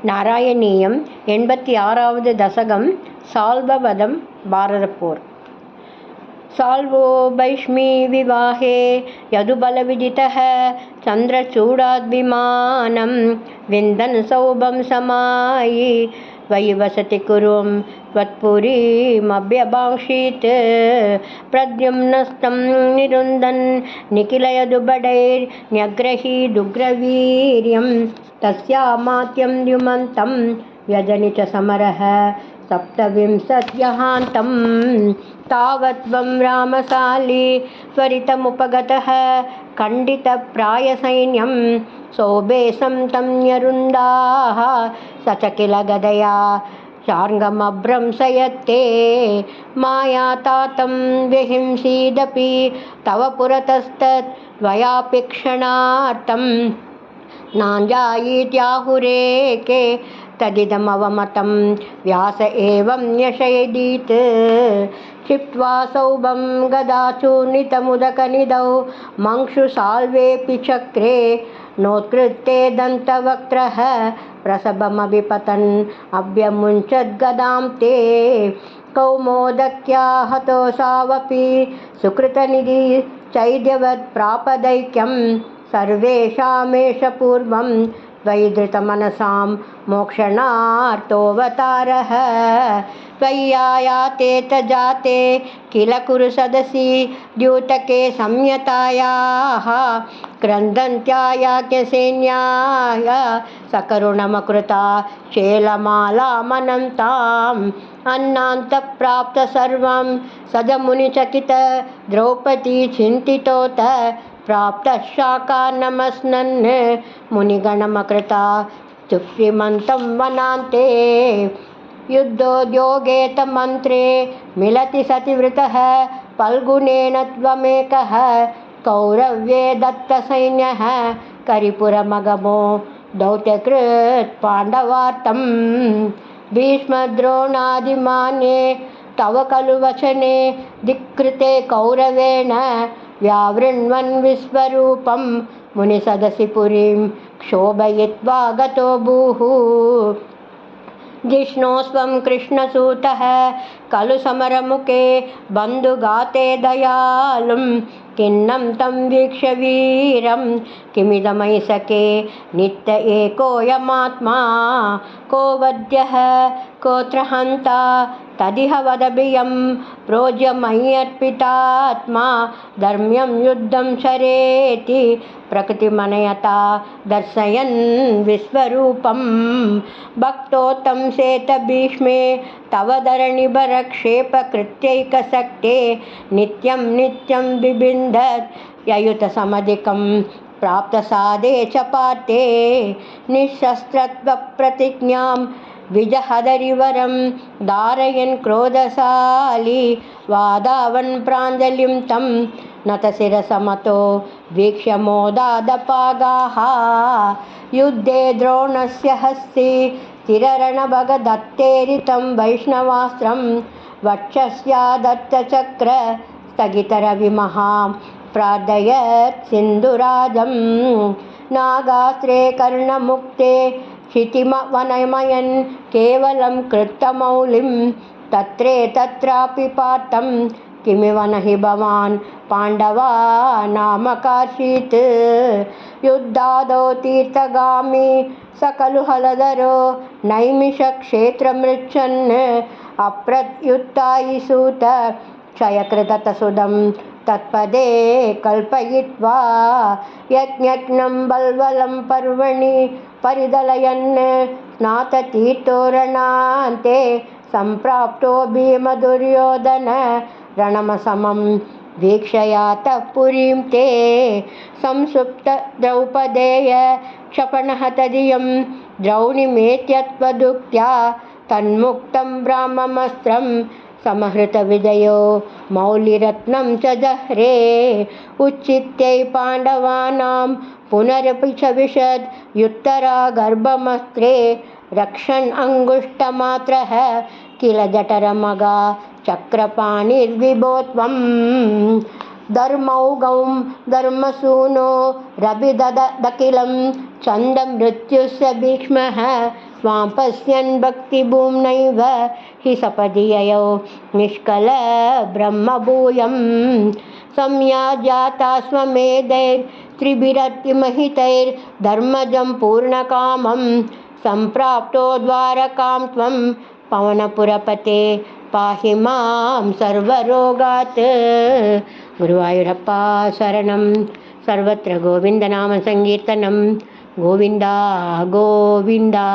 నారాయణీయం 86వ దశకం సాల్వవదం భారతపోర్ సాల్వో భైష్మీ వివాహే యదుబలవిదితః చంద్రచూడాద్విమానం విందన్ సౌభం సమాయి వైవసతి కురుం త్వత్పురీమభ్యభాంక్షీత్ ప్రద్యుమ్నస్తం నిరుందన్ నిఖిలయదుబడైర్న్యగ్రహీదుగ్రవీర్యం తస్యామాత్యం ద్యుమంతం వ్యజని చ సమరః సప్తవింశత్యహాంతం తావద్వం రామశాలి త్వరితముపగతః ఖండితప్రాయసైన్యం సౌభేశం తం న్యరుందాః స చ కిల గదయా చార్గమభ్రంశయత్తే మాయాతాతం విహింసీదపి తవ పురతస్తత్ త్వయాపేక్షణార్థం నాంజాయీత్యాహురేకే తదిదమవమతం వ్యాస ఏవం న్యషేదీత్ क्षिप्त्वा सौभं गदाचूर्णितमुदकनिधौ मंक्षु साल्वेऽपि चक्रे नोत्कृत्ते दन्तवक्त्रः प्रसभमभिपतन् अभ्यमुञ्चद्गदां ते कौमोदक्या हतोऽसावपि सुकृतनिधि चैद्यवत् प्रापदैक्यं सर्वेषामेष पूर्वं त्वयिधृतमनसां मोक्षणार्थोऽवतारः त्वय्यायाते तजाते किल कुरु सदसि द्यूतके संयतायाः क्रन्दन्त्यायाज्ञसेन्याय सकरुणमकृता चेलमालामनन्ताम् अन्नान्तप्राप्त सर्वं सजमुनिचकित द्रौपदी चिन्तितोत प्राप्तशाकान्नमस्नन् मुनिगणमकृता चुप्रिमन्तं वनान्ते युद्धोद्योगेत मन्त्रे मिलति सति वृतः फल्गुनेन त्वमेकः कौरव्ये दत्तसैन्यः करिपुरमगमो दौत्यकृत् पाण्डवार्तं भीष्मद्रोणादिमान्ये तव खलु वचने धिक्कृते कौरवेण व्यावृण्वन् विश्वरूपं मुनिसदसि पुरीं क्षोभयित्वा गतो भूः जिष्णोस्त्वं कृष्णसूतः खलु समरमुखे बन्धुघाते दयालुं किन्नं तं वीक्ष्य वीरं किमिदमयि सखे नित्य एकोऽयमात्मा को वध्यः कोऽत्र हन्ता तदिह वदभियं प्रोज्यमय्यर्पितात्मा धर्म्यं युद्धं चरेति प्रकृतिमनयता दर्शयन् विश्वरूपं भक्तोत्तं शेत भीष्मे तव धरणिभरक्षेपकृत्यैकशक्ते नित्यं नित्यं बिबिन्दत् ययुतसमधिकं प्राप्तसाधे च पार्थे निःशस्त्रत्वप्रतिज्ञां विजहदरिवरं धारयन् क्रोधशाली वादावन् प्राञ्जलिं तं नतशिरसमतो वीक्ष्य मोदादपागाः युद्धे द्रोणस्य हस्ते स्थिररणभगदत्तेरितं वैष्णवास्त्रं वक्षस्यादत्तचक्र स्थगितरविमहां प्रार्थयत् सिन्धुराजं नागास्त्रे कर्णमुक्ते क्षितिमवनमयन् केवलं कृत्तमौलिं तत्रापि पार्थं किमिव न हि भवान् पाण्डवानामकार्षीत् युद्धादौ तीर्थगामी सकलु हलधरो नैमिषक्षेत्रमृच्छन् अप्रत्युत्थायिसूत क्षयकृततसुदं तत्पदे कल्पयित्वा यज्ञं बल्वलं पर्वणि परिदलयन् स्नाततीर्थोरणान्ते सम्प्राप्तो भीमदुर्योधन रणमसमं वीक्षयातः पुरीं ते संसुप्त द्रौपदेय क्षपणः तदीयं द्रौणीमेत्यत्वदुक्त्या तन्मुक्तं ब्राह्ममस्त्रं समहृतविजयो मौलिरत्नं च जह्रे उच्चित्यै पाण्डवानां पुनरपि च विशद् युत्तरा गर्भमस्त्रे रक्षन् अङ्गुष्ठमात्रः किल जठरमगा चक्रपाणिर्विभो त्वं धर्मौघं धर्मसूनो रभिददखिलं छन्दमृत्युस्य भीक्ष्मः स्वां पश्यन् भक्तिभूम्नैव हि सपदि ययौ निष्कलब्रह्मभूयं संयाजाता स्वमेधैस्त्रिभिरतिमहितैर्धर्मजं पूर्णकामं सम्प्राप्तो द्वारकां त्वं पवनपुरपते पाहि मां सर्वरोगात्। गुरुवायूरप्पा शरणं। सर्वत्र गोविन्दनामसङ्कीर्तनं। गोविन्दा गोविन्दा।